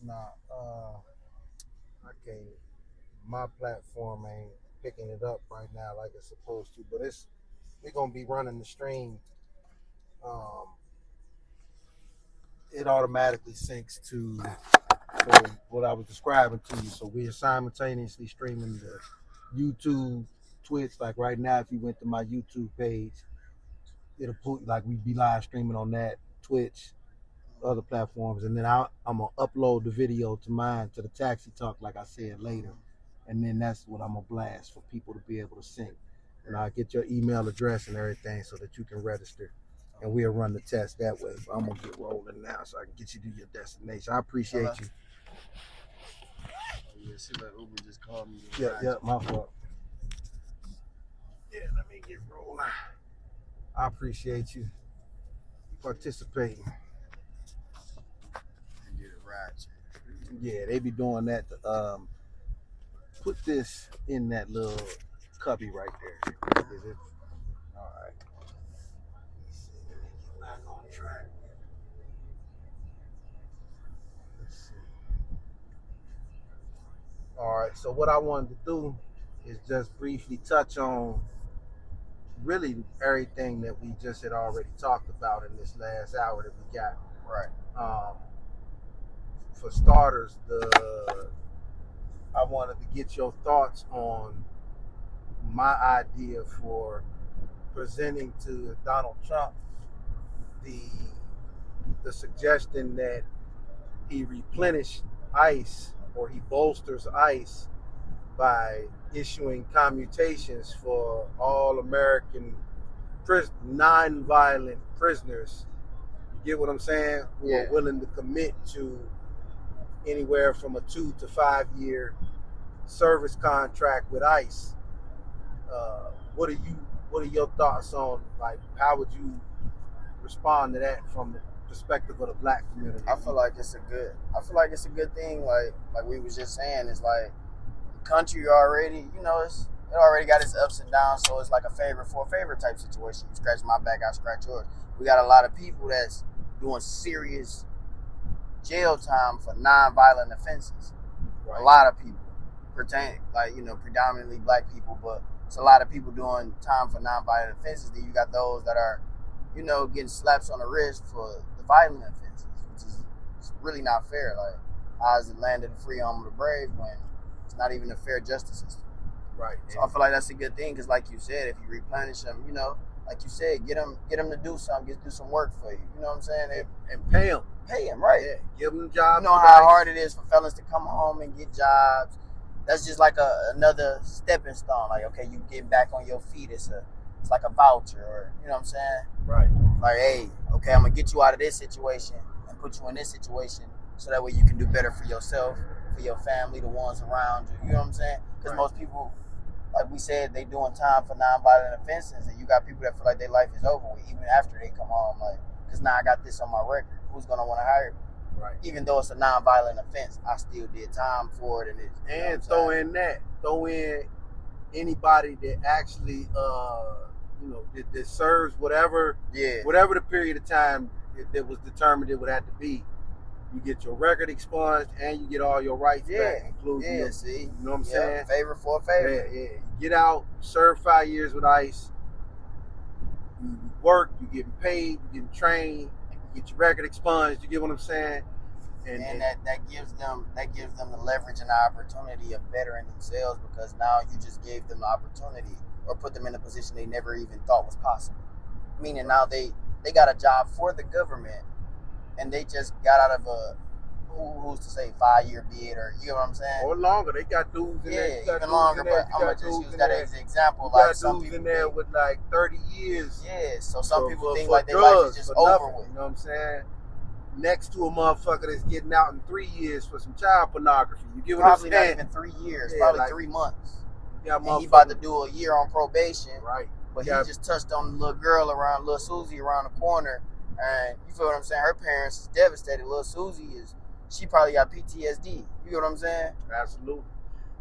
Nah, I can't. My platform ain't picking it up right now like it's supposed to, but we're gonna be running the stream. Um, it automatically syncs to what I was describing to you. So we are simultaneously streaming the YouTube, Twitch. Like right now, if you went to my YouTube page, it'll put like we'd be live streaming on that Twitch, other platforms, and then I'm gonna upload the video to mine to the Taxi Talk, like I said later, and then that's what I'm gonna blast for people to be able to sync. And I'll get your email address and everything so that you can register, and we'll run the test that way. But I'm gonna get rolling now so I can get you to your destination. I appreciate you. Yeah, see that Uber just called me. Yeah, my fault. Yeah, let me get rolling. I appreciate you participating. Get a ride. Yeah, they be doing that to put this in that little cubby right there. Is it? All right. Let's see. Let me get back on track. Let's see. All right. So what I wanted to do is just briefly touch on really everything that we just had already talked about in this last hour that we got. Right. For starters, I wanted to get your thoughts on my idea for presenting to Donald Trump the suggestion that he replenish ICE or he bolsters ICE by issuing commutations for all American non-violent prisoners. You get what I'm saying? Who are willing to commit to anywhere from a 2 to 5 year service contract with ICE. What are your thoughts on, like, how would you respond to that from the perspective of the black community? I feel like it's a good thing. Like we was just saying, it's like the country already, it already got its ups and downs. So it's like a favor for a favor type situation. You scratch my back, I scratch yours. We got a lot of people that's doing serious jail time for non-violent offenses. Right. A lot of people predominantly black people, but it's a lot of people doing time for non-violent offenses. Then you got those that are, getting slaps on the wrist for the violent offenses, which is really not fair. Like, how is it landed a free home of the brave when it's not even a fair justice system? Right. So I feel like that's a good thing because, like you said, if you replenish them, like you said, get them to do something, do some work for you. You know what I'm saying? And pay them. Pay them, right? Yeah. Give them jobs. You know how hard it is for fellas to come home and get jobs. That's just like another stepping stone. Like, okay, you get back on your feet. It's like a voucher, or you know what I'm saying? Right. Like, hey, okay, I'm gonna get you out of this situation and put you in this situation, so that way you can do better for yourself, for your family, the ones around you. You know what I'm saying? Because most people, like we said, they doing time for non-violent offenses, and you got people that feel like their life is over with even after they come home. Like, because now I got this on my record. Who's gonna want to hire me? Right. Even though it's a non-violent offense, I still did time for it, and throw in anybody that actually that serves whatever the period of time that was determined it would have to be. You get your record expunged and you get all your rights back, including you know what I'm saying? Favor for a favor. Yeah. Get out, serve 5 years with ICE. You work, you getting paid, you getting trained, you get your record expunged. You get what I'm saying? And that gives them the leverage and the opportunity of bettering themselves, because now you just gave them the opportunity or put them in a position they never even thought was possible. Meaning now they got a job for the government, and they just got out of a who's to say 5-year bid, or you know what I'm saying? Or longer. They got dudes in there. Yeah, even longer. But I'm gonna just use that as an example. Like some people in there with like 30 years. Yeah, so some people think like their life is just over with. You know what I'm saying? Next to a motherfucker that's getting out in 3 years for some child pornography. You get what I'm saying? Probably not even 3 years. Probably like 3 months. And he about to do a year on probation. Right. But he just touched on the little girl around, little Susie around the corner. And you feel what I'm saying? Her parents is devastated. Little Susie she probably got PTSD. You get what I'm saying? Absolutely.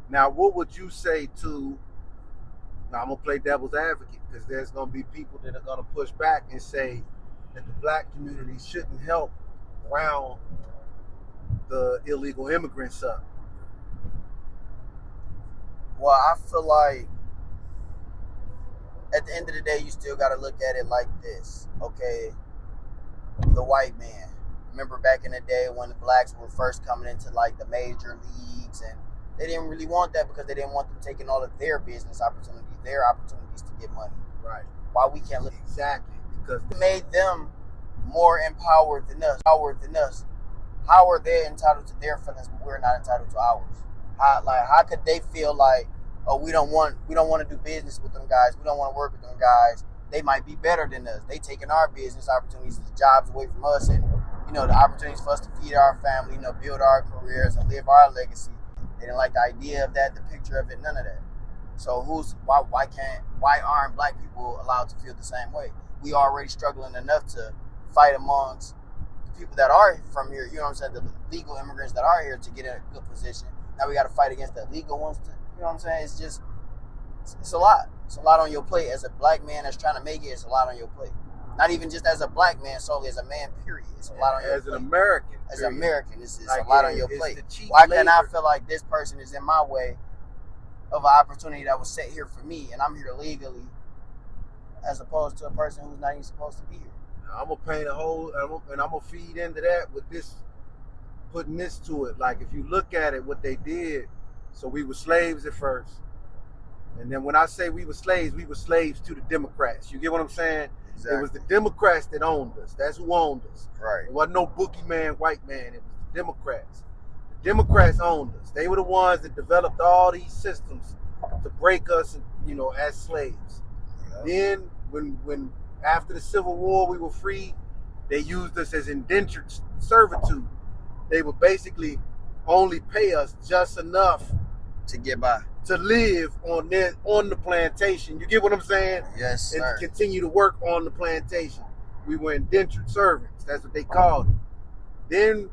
Now, what would you say to, now I'm going to play devil's advocate, because there's going to be people that are going to push back and say that the black community shouldn't help around the illegal immigrants up? Well, I feel like at the end of the day, you still got to look at it like this. Okay, the white man. Remember back in the day when the blacks were first coming into like the major leagues, and they didn't really want that because they didn't want them taking all of their business opportunities, their opportunities to get money. Right. Why we can't look Exactly, because it made them more empowered than us. How are they entitled to their feelings but we're not entitled to ours? How could they feel like, oh, we don't want to do business with them guys, we don't want to work with them guys, they might be better than us, they taking our business opportunities, the jobs away from us, and the opportunities for us to feed our family, build our careers and live our legacy. They didn't like the idea of that, the picture of it, none of that. So why aren't black people allowed to feel the same way? We already struggling enough to fight amongst the people that are from here, the legal immigrants that are here to get in a good position. Now we got to fight against the illegal ones It's just, it's a lot. It's a lot on your plate. As a black man that's trying to make it, it's a lot on your plate. Not even just as a black man solely, as a man, period. It's a lot on your plate. As an American. As an American, it's like, a lot on your plate. Why can't I feel like this person is in my way of an opportunity that was set here for me, and I'm here legally, as opposed to a person who's not even supposed to be here? I'm gonna paint a hole, and I'm gonna feed into that with this, putting this to it. Like, if you look at it, what they did. So we were slaves at first, and then when I say we were slaves to the Democrats. You get what I'm saying? Exactly. It was the Democrats that owned us. That's who owned us. Right. It wasn't no boogeyman white man. It was the Democrats. The Democrats owned us. They were the ones that developed all these systems to break us, as slaves. Yeah. Then, when after the Civil War we were free, they used us as indentured servitude. They would basically only pay us just enough to get by, to live on the plantation. You get what I'm saying? Yes, sir. And to continue to work on the plantation. We were indentured servants. That's what they called it. Then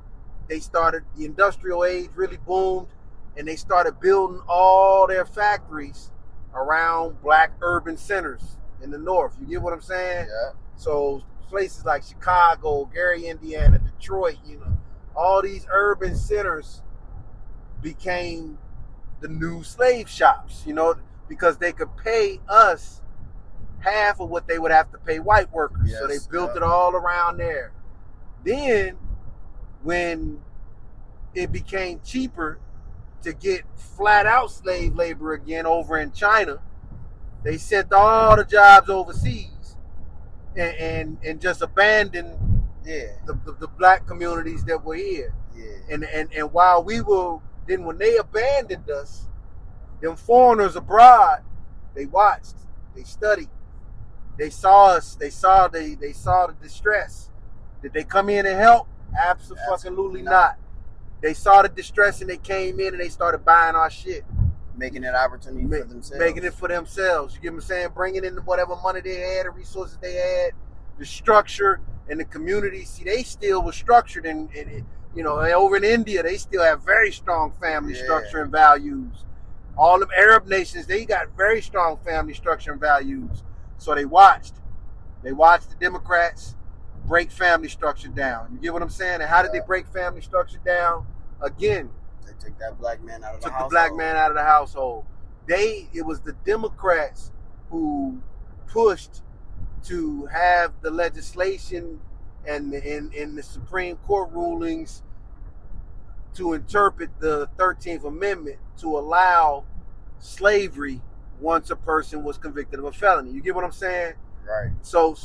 they started, the industrial age really boomed, and they started building all their factories around black urban centers in the north. You get what I'm saying? Yeah. So places like Chicago, Gary, Indiana, Detroit, all these urban centers became the new slave shops, because they could pay us half of what they would have to pay white workers. Yes, so they built it all around there. Then when it became cheaper to get flat out slave labor again over in China, they sent all the jobs overseas and just abandoned the black communities that were here. Yeah. And while when they abandoned us, them foreigners abroad, they watched, they studied, they saw us, they saw the distress. Did they come in and help? Absolutely not. They saw the distress and they came in and they started buying our shit. Making it opportunity for themselves. Making it for themselves. You get what I'm saying? Bringing in whatever money they had, the resources they had, the structure, and the community. See, they still were structured in over in India, they still have very strong family structure and values. All them Arab nations, they got very strong family structure and values. So they watched the Democrats break family structure down. You get what I'm saying? And how did they break family structure down? Again, they took that black man out of the household. Took the black man out of the household. It was the Democrats who pushed to have the legislation and in the Supreme Court rulings to interpret the 13th Amendment to allow slavery once a person was convicted of a felony. You get what I'm saying? Right. So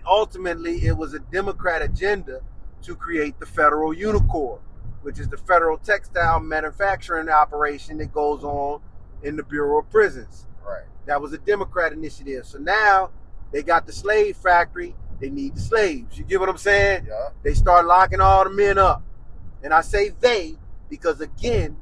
ultimately it was a Democrat agenda to create the Federal Unicorn, which is the federal textile manufacturing operation that goes on in the Bureau of Prisons. Right. That was a Democrat initiative. So now they got the slave factory. They need the slaves. You get what I'm saying? Yeah. They start locking all the men up. And I say they because, again,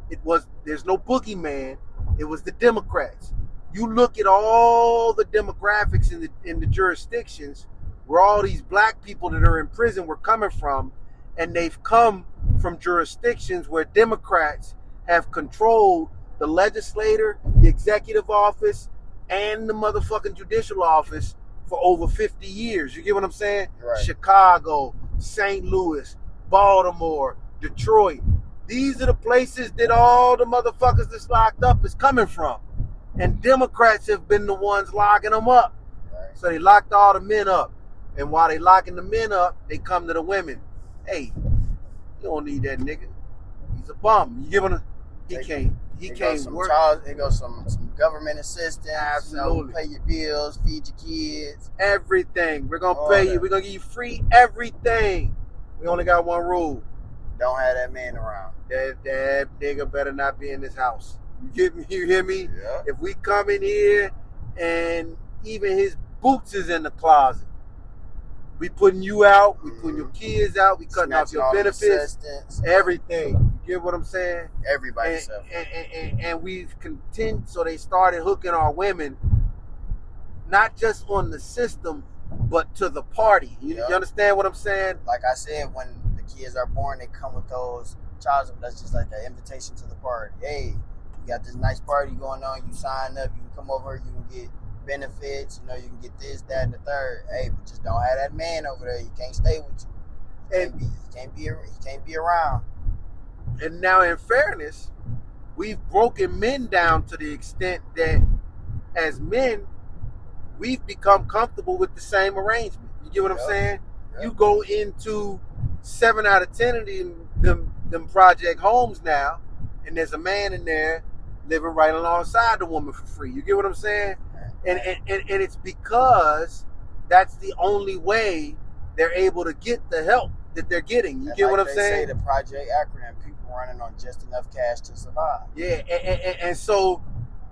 there's no boogeyman. It was the Democrats. You look at all the demographics in the jurisdictions where all these black people that are in prison were coming from, and they've come from jurisdictions where Democrats have controlled the legislature, the executive office, and the motherfucking judicial office for over 50 years. You get what I'm saying? Right. Chicago, St. Louis, Baltimore, Detroit. These are the places that all the motherfuckers that's locked up is coming from. And Democrats have been the ones locking them up. Right. So they locked all the men up. And while they locking the men up, they come to the women. Hey, you don't need that nigga. He's a bum. You give him he can't work. It goes some government assistance. Absolutely. Pay your bills, feed your kids. Everything. We're gonna pay you. We're gonna give you free everything. We only got one rule. Don't have that man around. That nigga better not be in this house. You get me? You hear me? Yeah. If we come in here and even his boots is in the closet, we putting you out. We putting your kids out. We cutting off your benefits. Everything. You get what I'm saying? Everybody. And we've continued. So they started hooking our women, not just on the system, but to the party. You understand what I'm saying? Like I said, when the kids are born, they come with those child support. That's just like an invitation to the party. Hey, we got this nice party going on. You sign up. You can come over. You can get benefits. You know, you can get this, that, and the third. Hey, but just don't have that man over there. He can't stay with you. He can't be around. And now, in fairness, we've broken men down to the extent that, as men, we've become comfortable with the same arrangement. You get what I'm saying? Yep. You go into 7 out of 10 of them project homes now, and there's a man in there living right alongside the woman for free. You get what I'm saying? And it's because that's the only way they're able to get the help that they're getting. You get what I'm saying? Say the project acronym, people running on just enough cash to survive. Yeah, and so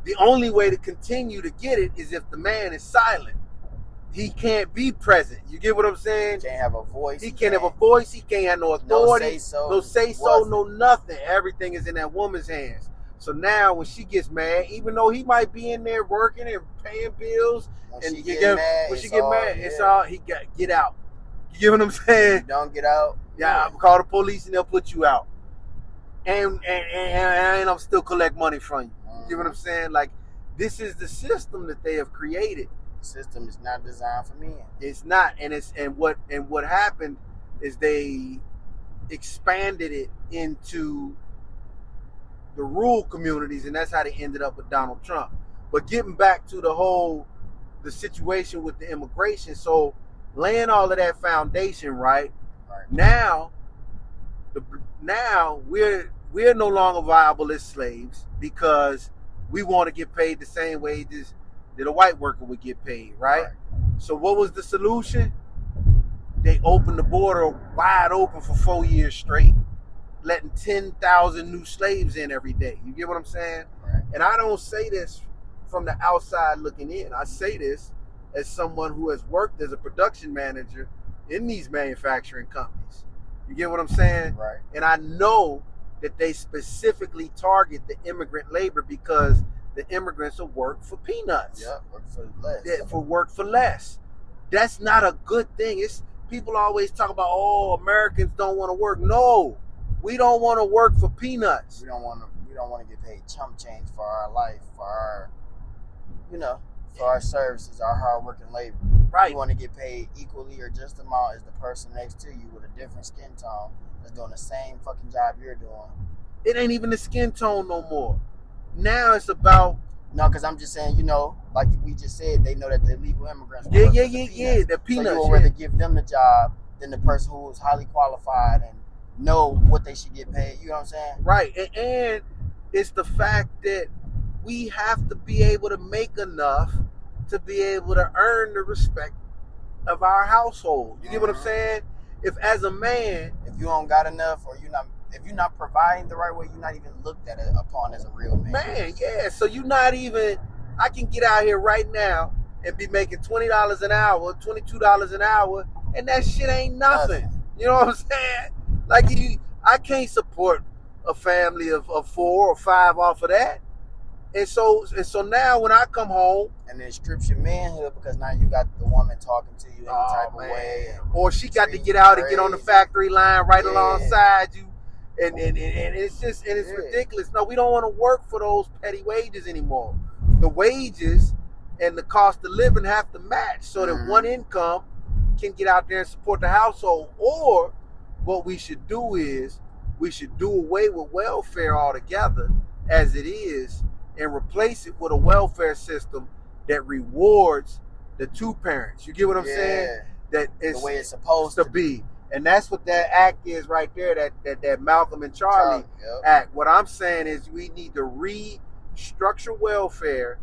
the only way to continue to get it is if the man is silent. He can't be present. You get what I'm saying? He can't have a voice. He can't have a voice. He can't have no authority. No say so. No nothing. Everything is in that woman's hands. So now when she gets mad, even though he might be in there working and paying bills, when she get mad, it's all he got. Get out. You get what I'm saying? You don't get out. Yeah, I'll call the police and they'll put you out. And I'm still collect money from you. You get what I'm saying? Like, this is the system that they have created. The system is not designed for men. It's not, and what happened is they expanded it into the rural communities, and that's how they ended up with Donald Trump. But getting back to the situation with the immigration, so laying all of that foundation, right? Now we're no longer viable as slaves because we want to get paid the same wages that a white worker would get paid, right? So what was the solution? They opened the border wide open for 4 years straight, letting 10,000 new slaves in every day. You get what I'm saying? Right. And I don't say this from the outside looking in. I say this as someone who has worked as a production manager in these manufacturing companies. You get what I'm saying? Right. And I know that they specifically target the immigrant labor because the immigrants will work for peanuts. Yeah, work for less. Work for less. That's not a good thing. It's people always talk about, oh, Americans don't want to work. No, we don't want to work for peanuts. We don't want to get paid chump change for our life, for our, for our services, our hard working labor. Right. We want to get paid equally or just amount as the person next to you with a different skin tone that's doing the same fucking job you're doing. It ain't even the skin tone no more. Now it's about... No, because I'm just saying, like we just said, they know that the illegal immigrants... Yeah, the peanuts. So you would rather give them the job than the person who is highly qualified and know what they should get paid. You know what I'm saying? Right. And it's the fact that we have to be able to make enough to be able to earn the respect of our household. You get what I'm saying? If as a man... If you don't got enough or if you're not providing the right way, you're not even looked at upon as a real man. Man, yeah. So you're not even... I can get out here right now and be making $20 an hour, $22 an hour, and that shit ain't nothing. You know what I'm saying? Like, I can't support a family of 4 or 5 off of that. And so now when I come home... And then strips your manhood because now you got the woman talking to you any type of way. Or she got to get out and get on the factory line right alongside you. And it's just, and it's ridiculous. No, we don't want to work for those petty wages anymore. The wages and the cost of living have to match so that one income can get out there and support the household. Or what we should do is we should do away with welfare altogether as it is and replace it with a welfare system that rewards the two parents. You get what I'm saying? That the is way it's supposed to be. And that's what that act is right there, that Malcolm and Charlie act. What I'm saying is we need to restructure welfare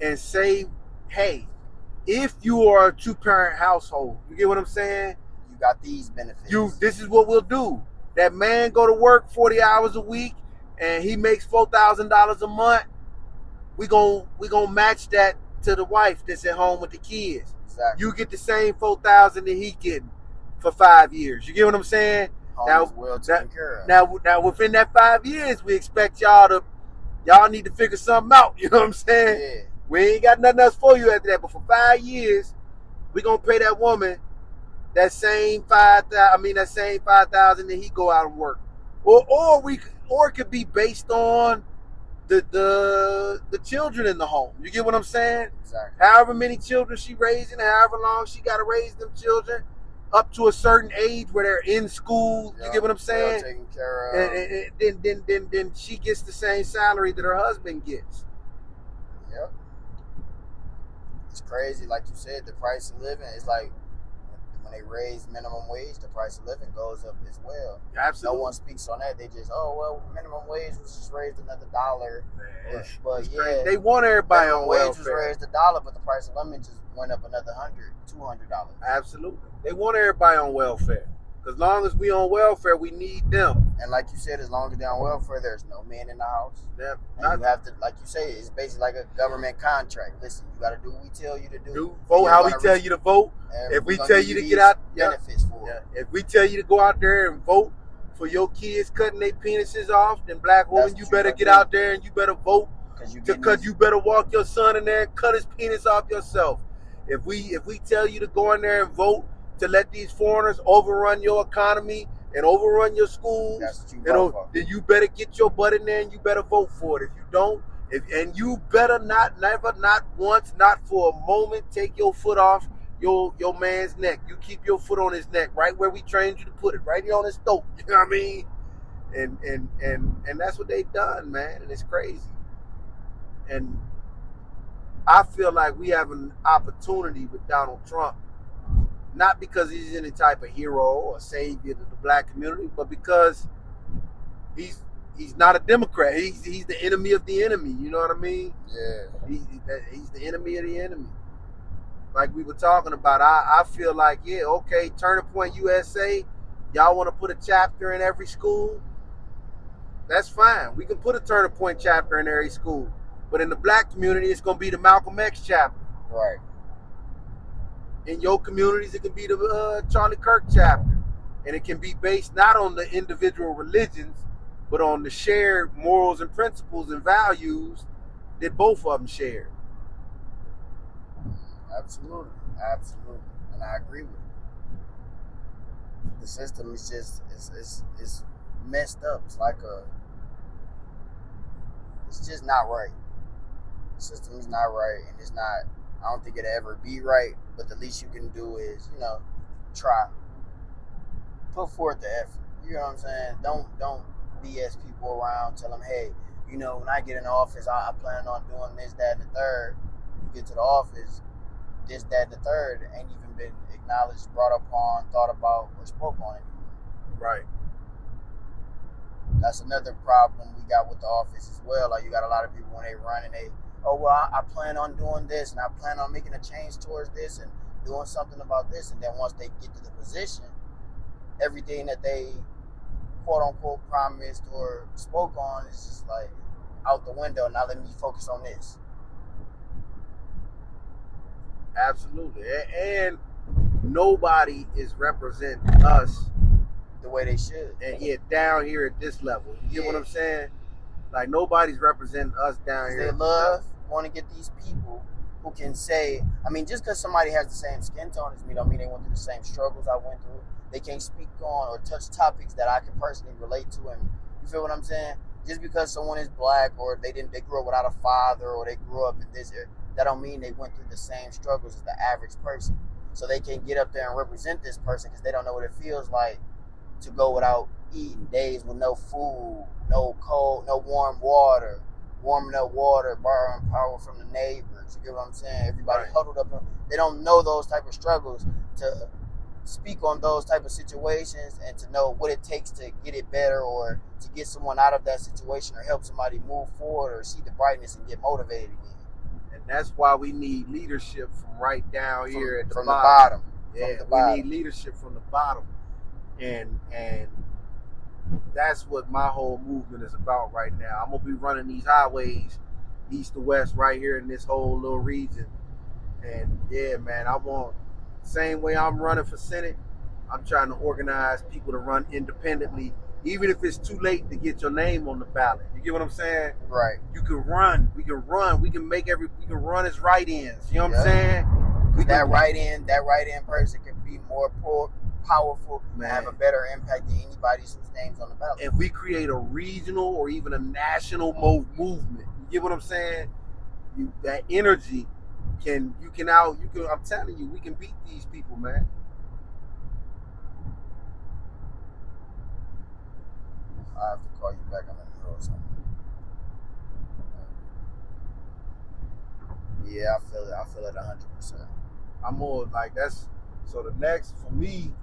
and say, hey, if you are a two-parent household, you get what I'm saying? You got these benefits. This is what we'll do. That man go to work 40 hours a week and he makes $4,000 a month. We gonna match that to the wife that's at home with the kids. Exactly. You get the same 4,000 that he getting for 5 years. You get what I'm saying? Home is well taken care of. Now within that 5 years, we expect y'all need to figure something out. You know what I'm saying? Yeah. We ain't got nothing else for you after that. But for 5 years, we gonna pay that woman that same 5,000 that he go out and work, or it could be based on the children in the home. You get what I'm saying? Exactly. However many children she raising, however long she got to raise them children, up to a certain age where they're in school. You get what I'm saying? Taken care of. And then she gets the same salary that her husband gets. Yep. It's crazy, like you said. The price of living is like when they raise minimum wage, the price of living goes up as well. Absolutely. No one speaks on that. They just, minimum wage was just raised another $1. But yeah, they want everybody on welfare. Wage was raised $1, but the price of living just went up another $200. Absolutely. They want everybody on welfare. As long as we on welfare, we need them. And like you said, as long as they're on welfare, there's no men in the house. Yeah, and you have to, like you say, it's basically like a government contract. Listen, you got to do what we tell you to do. Vote how we tell you to vote. If we tell you to get out, benefits for it. If we tell you to go out there and vote for your kids cutting their penises off, then black woman, you better get out there and you better vote. Because you better walk your son in there and cut his penis off yourself. If we tell you to go in there and vote to let these foreigners overrun your economy and overrun your schools, then you better get your butt in there and you better vote for it. If you don't, and you better never, not once, not for a moment, take your foot off your man's neck. You keep your foot on his neck, right where we trained you to put it, right here on his throat. You know what I mean? And that's what they've done, man, and it's crazy. And I feel like we have an opportunity with Donald Trump, not because he's any type of hero or savior to the black community, but because he's not a Democrat. He's the enemy of the enemy. You know what I mean? Yeah. He's the enemy of the enemy. Like we were talking about, I feel like, Turning Point USA, y'all want to put a chapter in every school? That's fine. We can put a Turning Point chapter in every school. But in the black community, it's going to be the Malcolm X chapter. Right. In your communities, it can be the Charlie Kirk chapter. And it can be based not on the individual religions, but on the shared morals and principles and values that both of them share. Absolutely. Absolutely. And I agree with it. The system is just, it's messed up. It's like it's just not right. The system is not right, and it's not, I don't think it'll ever be right, but the least you can do is, try. Put forth the effort. You know what I'm saying? Don't BS people around. Tell them, hey, when I get in the office, I plan on doing this, that, and the third. You get to the office, this, that, and the third ain't even been acknowledged, brought upon, thought about, or spoke on anymore. Right. That's another problem we got with the office as well. Like, you got a lot of people when they run and they, I plan on doing this, and I plan on making a change towards this and doing something about this. And then once they get to the position, everything that they quote unquote promised or spoke on is just like out the window. Now let me focus on this. Absolutely. And nobody is representing us the way they should. And down here at this level. You get what I'm saying? Like, nobody's representing us down here. They want to get these people who can say, just because somebody has the same skin tone as me don't mean they went through the same struggles I went through. They can't speak on or touch topics that I can personally relate to. And you feel what I'm saying? Just because someone is black or they grew up without a father or they grew up in this area, that don't mean they went through the same struggles as the average person. So they can get up there and represent this person because they don't know what it feels like to go without eating days with no food, no cold, no warm water, warming up water, borrowing power from the neighbors. You get what I'm saying? Everybody Right. huddled up. They don't know those type of struggles to speak on those type of situations and to know what it takes to get it better or to get someone out of that situation or help somebody move forward or see the brightness and get motivated again. And that's why we need leadership from right down here at the from bottom. the bottom. Yeah, we need leadership from the bottom. And that's what my whole movement is about right now. I'm gonna be running these highways east to west right here in this whole little region. And yeah, man, I want same way I'm running for Senate, I'm trying to organize people to run independently, even if it's too late to get your name on the ballot. You get what I'm saying? Right. You can run. We can run. We can run as write-ins. You know what I'm saying? That write-in person can be more powerful and have a better impact than anybody whose name's on the ballot. If we create a regional or even a national movement, you get what I'm saying? That energy I'm telling you, we can beat these people, man. I have to call you back on the middle or something. Yeah, I feel it. I feel it 100%. I'm more like that's so the next for me,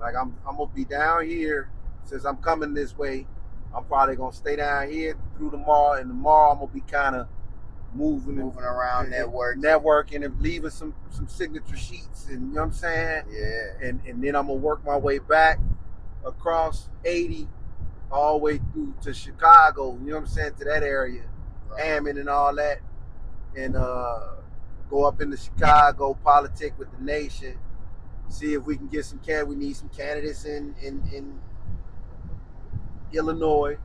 like I'm gonna be down here since I'm coming this way. I'm probably gonna stay down here through tomorrow, and tomorrow I'm gonna be kind of moving around, networking, and leaving some signature sheets, and you know what I'm saying? Yeah. And then I'm gonna work my way back across 80 all the way through to Chicago, you know what I'm saying, to that area, Hammond and all that, and go up into Chicago, politic with the nation, see if we can get we need some candidates in Illinois,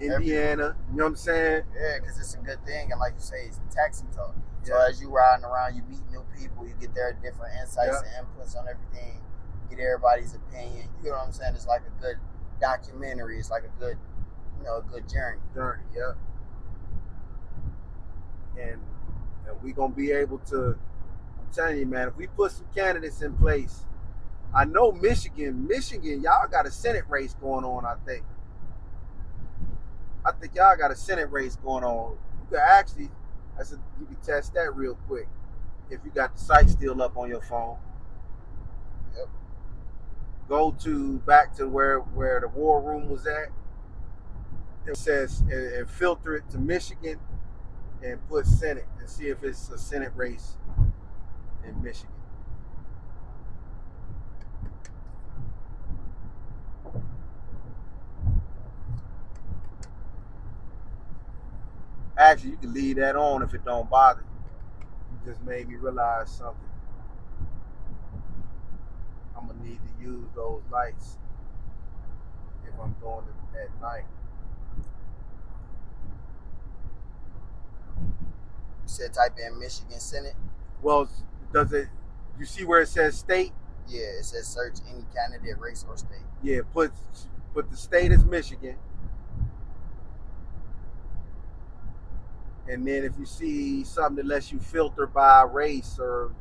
Indiana, you know what I'm saying? Yeah, because it's a good thing, and like you say, it's taxi talk. So as you riding around, you meet new people, you get their different insights and inputs on everything, get everybody's opinion. You know what I'm saying? It's like a good documentary. It's like a good, a good journey. Yeah. And we gonna be able to. I'm telling you, man, if we put some candidates in place, I know Michigan, y'all got a Senate race going on. I think y'all got a Senate race going on. You can actually, you can test that real quick if you got the site still up on your phone. Yep. Go back to where the war room was at. It says and filter it to Michigan and put Senate and see if it's a Senate race in Michigan. Actually, you can leave that on if it don't bother you. You just made me realize something. I'm gonna need to use those lights if I'm doing it at night. You said type in Michigan Senate. Well, you see where it says state? Yeah, it says search any candidate, race, or state. Yeah, put the state as Michigan. And then if you see something that lets you filter by race or...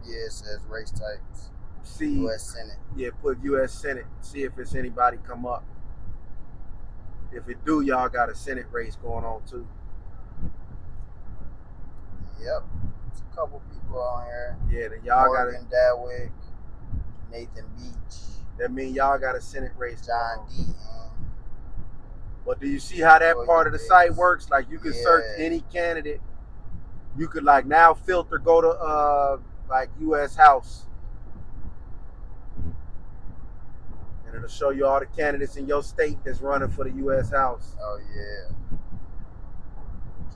Yeah, it says race types. See U.S. Senate. Yeah, put U.S. Senate. See if it's anybody come up. If it do, y'all got a Senate race going on too. Yep. There's a couple people on here. Yeah, then y'all got Morgan Dadwick, Nathan Beach. That mean y'all got a Senate race. John Deaton. But do you see how that part of the site works? Like you can search any candidate. You could like now filter, go to like U.S. House. And it'll show you all the candidates in your state that's running for the U.S. House. Oh yeah.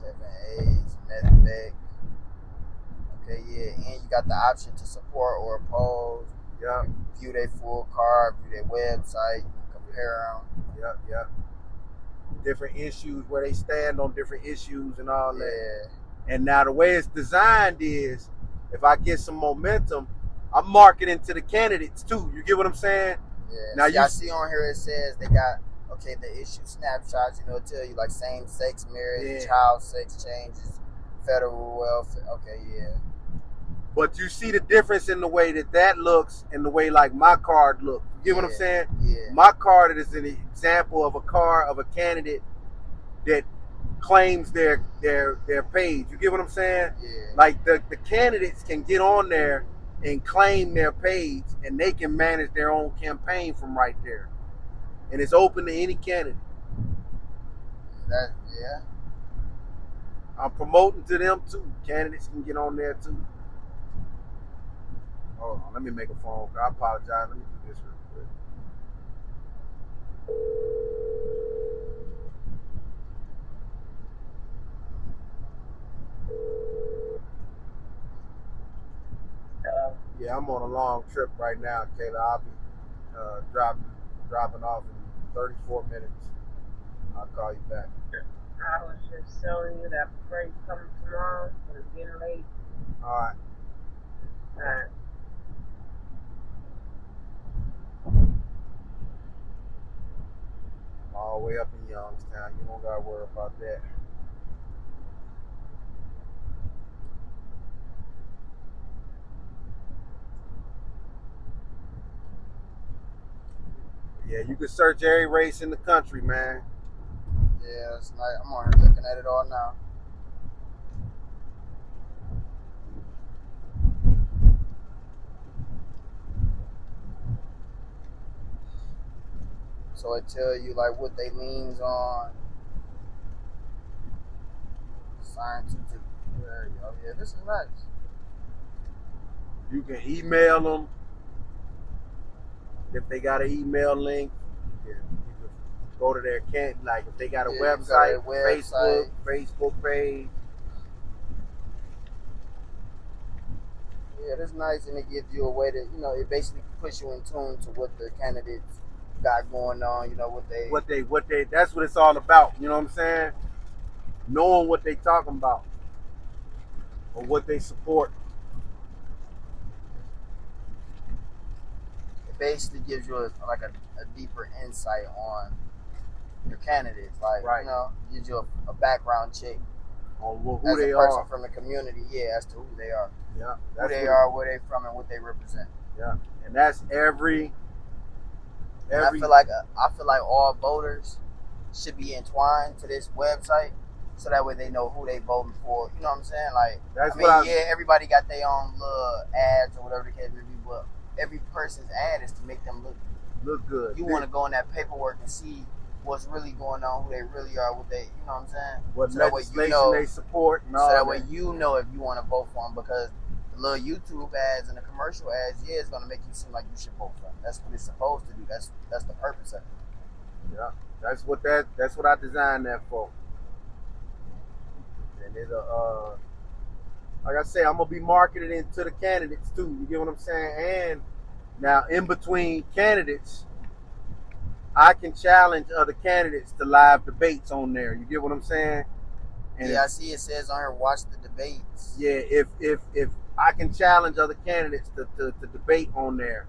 Kevin Hayes, Meth Beck. Okay, yeah. And you got the option to support or oppose. Yeah. View their full card, view their website, you can compare them. Yeah. Different issues, where they stand on different issues and all that. And now the way it's designed is, if I get some momentum, I'm marketing to the candidates too. You get what I'm saying? Yeah. Now you see on here it says they got the issue snapshots. It'll tell you like same-sex marriage, child sex changes, federal welfare. Okay, yeah. But you see the difference in the way that looks and the way like my card looked. You get what I'm saying? Yeah. My card is an example of a candidate that claims their page. You get what I'm saying? Yeah. Like the candidates can get on there and claim their page, and they can manage their own campaign from right there. And it's open to any candidate. Yeah. I'm promoting to them too. Candidates can get on there too. Hold on, let me make a phone call. I apologize. Let me do this real quick. Yeah, I'm on a long trip right now, Kayla. I'll be dropping off in 34 minutes. I'll call you back. I was just telling you that before you come tomorrow, it's getting late. All right. All right. I'm all the way up in Youngstown. You don't gotta worry about that. Yeah, you can search every race in the country, man. Yeah, it's nice. I'm on here looking at it all now. So it tell you like what they leans on. Scientific. Oh yeah, this is nice. You can email them if they got an email link. You can go to their like if they got a website, Facebook page. Yeah, that's nice, and it gives you a way to, it basically puts you in tune to what the candidates got going on. What they. That's what it's all about. You know what I'm saying? Knowing what they talking about or what they support. It basically gives you a deeper insight on your candidates, like right. Gives you a background check on who as they a person are from the community, as to who they are, who they are, where they from, and what they represent. Yeah, and that's every. And I feel like all voters should be entwined to this website, so that way they know who they voting for. You know what I'm saying? Like, everybody got their own little ads or whatever the case may be, but every person's ad is to make them look good. You want to go in that paperwork and see what's really going on, who they really are, what they, you know what I'm saying? What legislation they support, and all so that way you know if you want to vote for them, because the little YouTube ads and the commercial ads, it's going to make you seem like you should vote for them. That's what it's supposed to do. That's the purpose of it. Yeah, that's what I designed that for. And it'll, like I say, I'm gonna be marketed into the candidates too. You get what I'm saying? And now, in between candidates, I can challenge other candidates to live debates on there. You get what I'm saying? And I see it says on here, watch the debates. Yeah, if I can challenge other candidates to debate on there,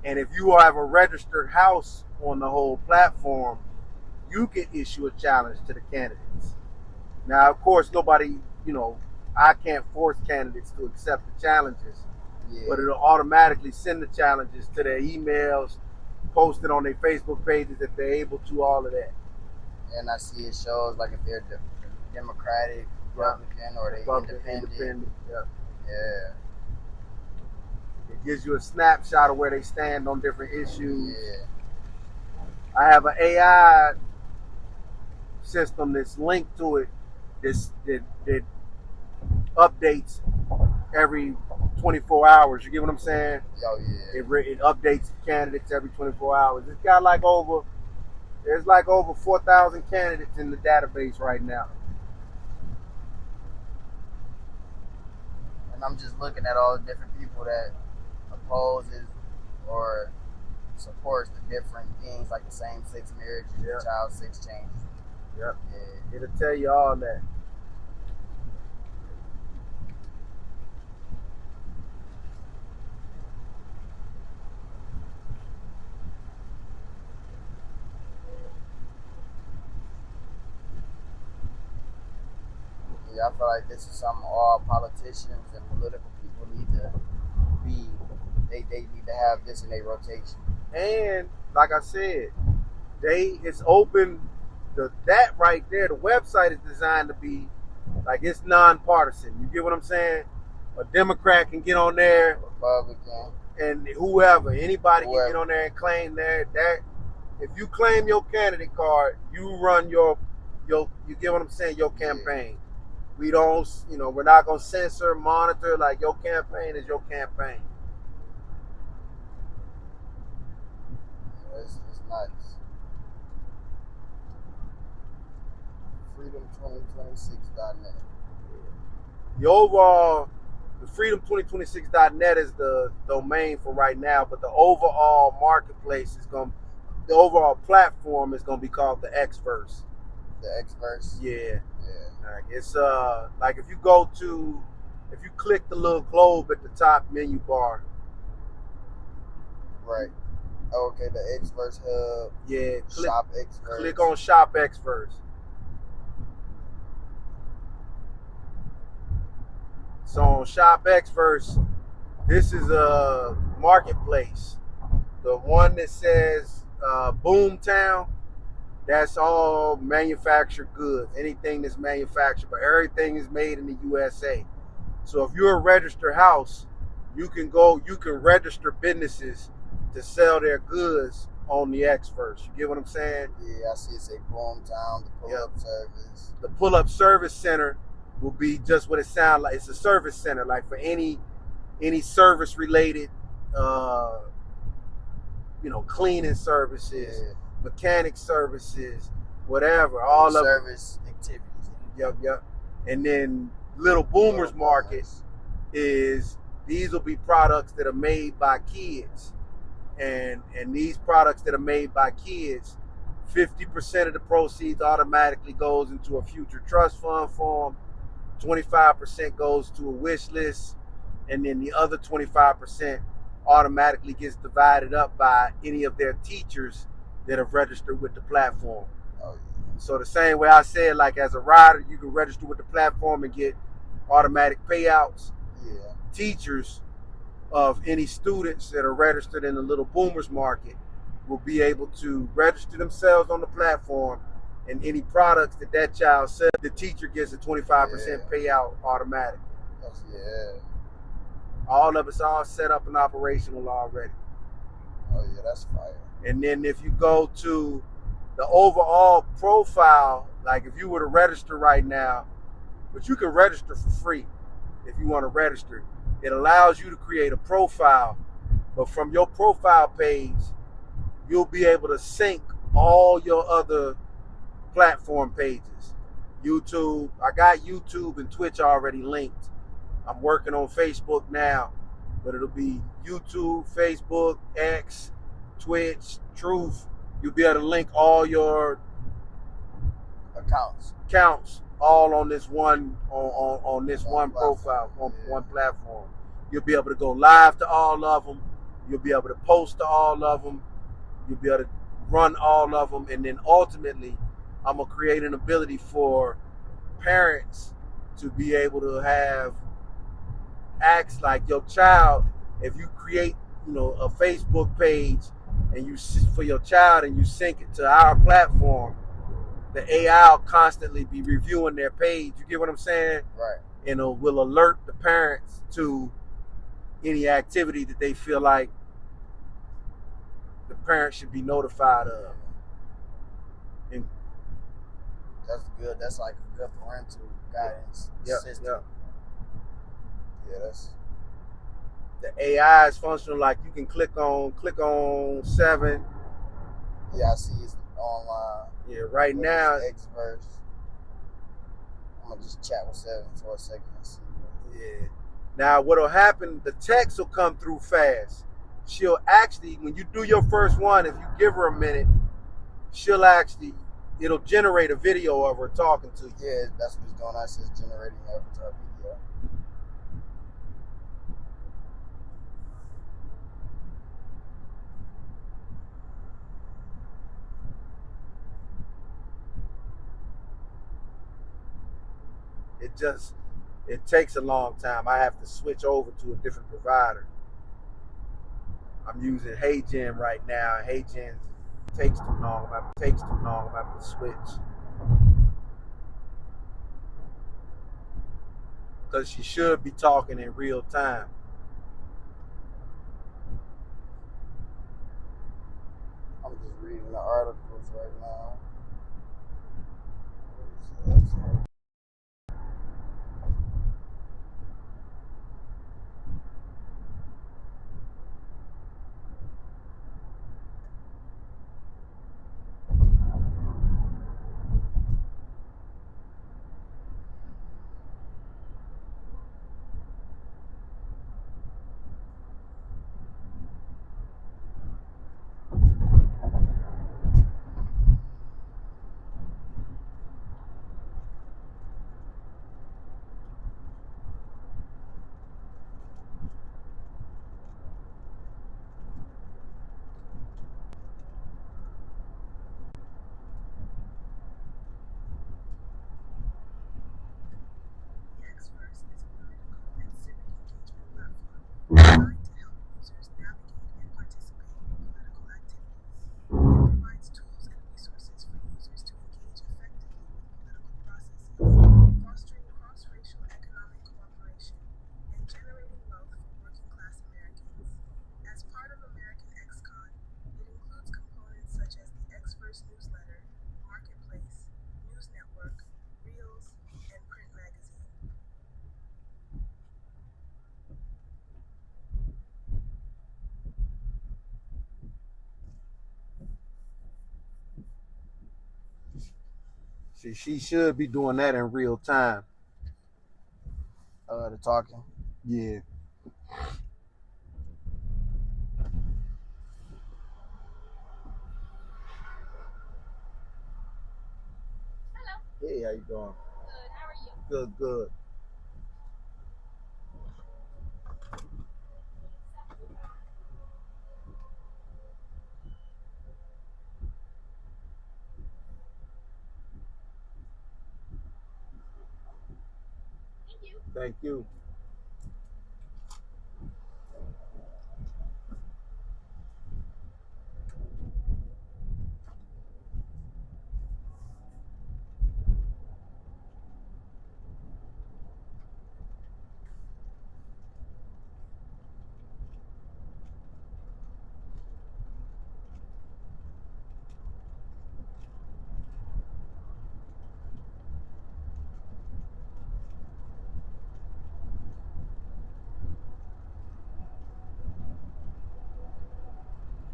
and if you have a registered house on the whole platform, you can issue a challenge to the candidates. Now, of course, nobody, I can't force candidates to accept the challenges, but it'll automatically send the challenges to their emails, post it on their Facebook pages if they're able to, all of that. And I see it shows like if they're Democratic, Republican, or they independent. Yeah. It gives you a snapshot of where they stand on different issues. Yeah. I have an AI system that's linked to it that updates every 24 hours. You get what I'm saying? Oh yeah. It updates candidates every 24 hours. It's got there's over 4,000 candidates in the database right now. And I'm just looking at all the different people that opposes or supports the different things, like the same-sex marriages, the child sex changes. Yep. Yeah. It'll tell you all that. Yeah, I feel like this is something all politicians and political people need to be. They need to have this in their rotation. And like I said, it's open. That right there, the website is designed to be like it's nonpartisan. You get what I'm saying? A Democrat can get on there, Republican, and anybody can get on there and claim that. If you claim your candidate card, you run your. You get what I'm saying? Your campaign. Yeah. We don't, we're not gonna censor, monitor. Like your campaign is your campaign. It's nice. Freedom2026.net. The freedom2026.net is the domain for right now, but the overall marketplace the overall platform is gonna be called the Xverse. The Xverse. Yeah. Like it's like if you click the little globe at the top menu bar. Right. Okay, the Xverse hub. Yeah. Shop Xverse. Click on Shop Xverse. So on Shop Xverse, this is a marketplace. The one that says Boomtown, that's all manufactured goods. Anything that's manufactured, but everything is made in the USA. So if you're a registered house, you can register businesses to sell their goods on the Xverse. You get what I'm saying? Yeah, I see it say Boomtown, the pull-up service. The pull-up service center will be just what it sounds like. It's a service center, like for any service related cleaning services, mechanic services, whatever, all of service activities. Yep. And then Little Boomers Market these will be products that are made by kids. And these products that are made by kids, 50% of the proceeds automatically goes into a future trust fund form, 25% goes to a wish list, and then the other 25% automatically gets divided up by any of their teachers that have registered with the platform. Oh, yeah. So the same way I said, like as a rider, you can register with the platform and get automatic payouts. Yeah. Teachers of any students that are registered in the Little Boomers Market will be able to register themselves on the platform, and any products that child sells, the teacher gets a 25% payout automatic. All of it's all set up and operational already. Oh yeah, that's fire. And then if you go to the overall profile, like if you were to register right now, but you can register for free if you want to register. It allows you to create a profile, but from your profile page, you'll be able to sync all your other platform pages. YouTube, I got YouTube and Twitch already linked. I'm working on Facebook now, but it'll be YouTube, Facebook, X, Twitch, Truth. You'll be able to link all your accounts all on this one on this one profile, on one platform. You'll be able to go live to all of them. You'll be able to post to all of them. You'll be able to run all of them, and then ultimately, I'm gonna create an ability for parents to be able to have acts like your child. If you create, a Facebook page and you for your child and you sync it to our platform, the AI will constantly be reviewing their page. You get what I'm saying? Right. And it will alert the parents to any activity that they feel like the parents should be notified of. And that's good. That's like a good parental guidance system. Yep. Yeah, that's. The AI is functional. Like you can click on 7. Yeah, I see it's online. Yeah, right now. Xverse. I'm gonna just chat with 7 for a second and see. Yeah. Now what'll happen? The text will come through fast. She'll actually, when you do your first one, if you give her a minute, it'll generate a video of her talking to you. Yeah, that's what it's doing. I says generating avatar video. It takes a long time. I have to switch over to a different provider. I'm using HeyGen right now. HeyGen takes too long. I have to switch. Because she should be talking in real time. I'm just reading the articles right now. See, she should be doing that in real time. The talking. Yeah. Hey, how you doing? Good. How are you? Good, good. Thank you.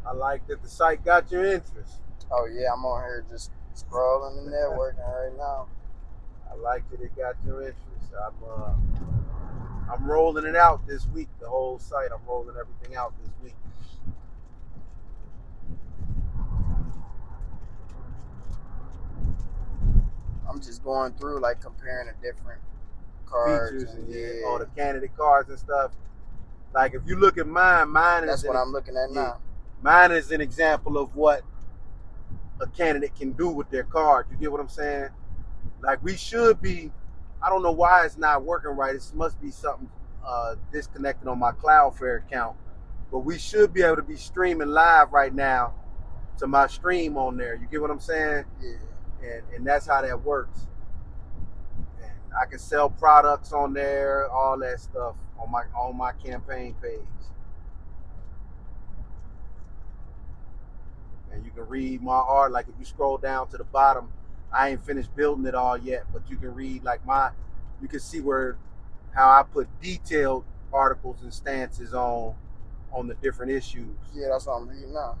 I like that the site got your interest. Oh yeah, I'm on here just scrolling and networking right now. I like that it got your interest. I'm rolling it out this week. The whole site. I'm rolling everything out this week. I'm just going through like comparing the different cards Features and yeah, all the candidate cards and stuff. Like if you look at mine that's is what I'm looking at now. Mine is an example of what a candidate can do with their card. You get what I'm saying? Like we should be. I don't know why it's not working right. It must be something disconnected on my Cloudflare account. But we should be able to be streaming live right now to my stream on there. You get what I'm saying? Yeah. And that's how that works. And I can sell products on there, all that stuff on my campaign page. And you can read my art. Like if you scroll down to the bottom, I ain't finished building it all yet, but you can read like you can see how I put detailed articles and stances on the different issues. Yeah, that's what I'm reading now.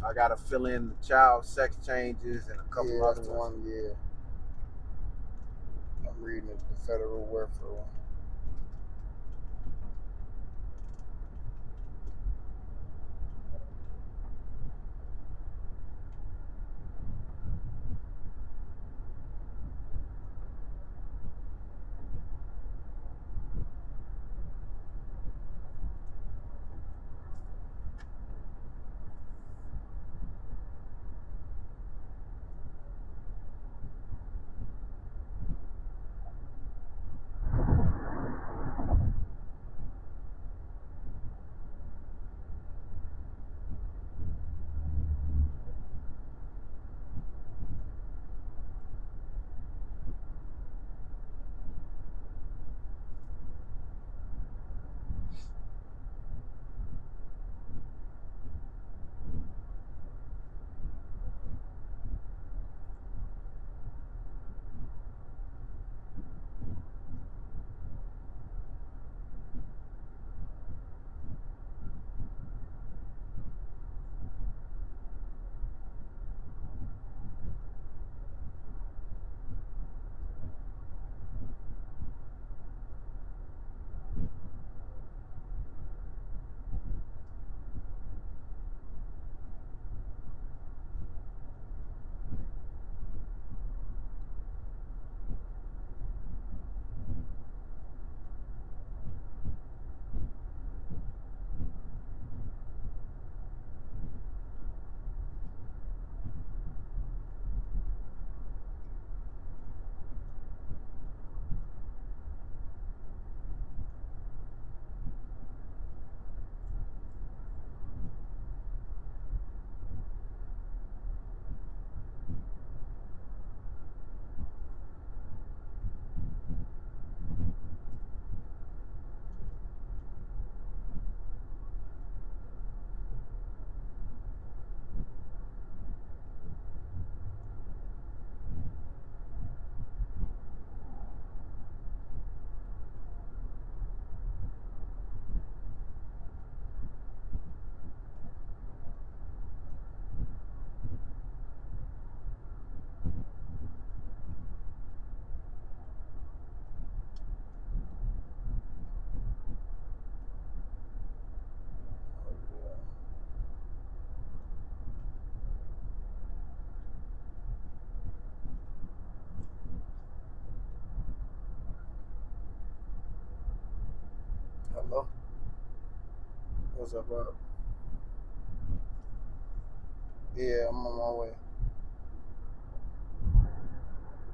I gotta fill in the child sex changes and a couple other that's ones. one. Yeah, I'm reading the federal welfare one. Oh, what's up, bro? Yeah, I'm on my way.